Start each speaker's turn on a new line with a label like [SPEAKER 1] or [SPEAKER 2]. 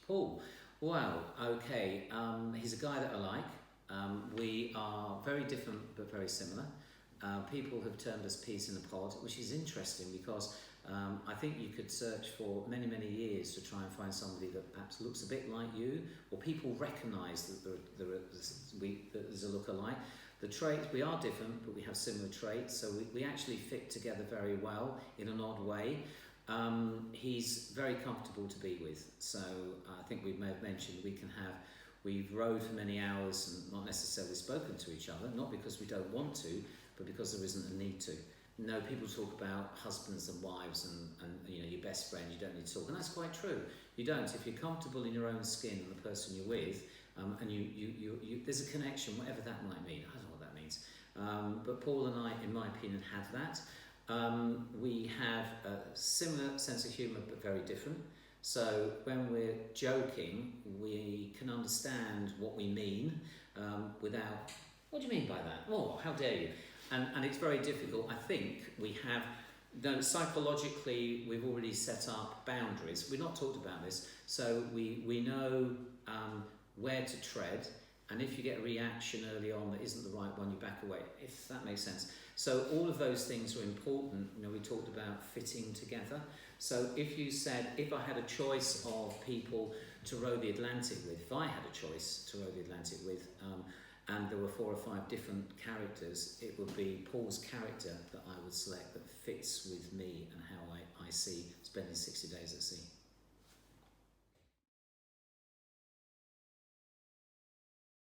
[SPEAKER 1] Paul. Wow, okay. He's a guy that I like. We are very different but very similar. People have termed us peas in a pod, which is interesting because I think you could search for many, many years to try and find somebody that perhaps looks a bit like you, or people recognise that there's a look-alike. The traits, we are different, but we have similar traits, so we actually fit together very well in an odd way. He's very comfortable to be with, so I think we may have mentioned we've rowed for many hours and not necessarily spoken to each other, not because we don't want to, but because there isn't a need to. No, people talk about husbands and wives and you know, your best friend, you don't need to talk, and that's quite true. You don't. If you're comfortable in your own skin and the person you're with, and you there's a connection, whatever that might mean. I don't know what that means. But Paul and I, in my opinion, have that. We have a similar sense of humour, but very different. So when we're joking, we can understand what we mean without, what do you mean by that? Oh, how dare you? And it's very difficult. I think we have, psychologically, we've already set up boundaries. We've not talked about this. So we know where to tread. And if you get a reaction early on that isn't the right one, you back away, if that makes sense. So all of those things are important. You know, we talked about fitting together. So if you said, if I had a choice of people to row the Atlantic with, if I had a choice to row the Atlantic with, and there were 4 or 5 different characters, it would be Paul's character that I would select that fits with me and how I see spending 60 days at sea.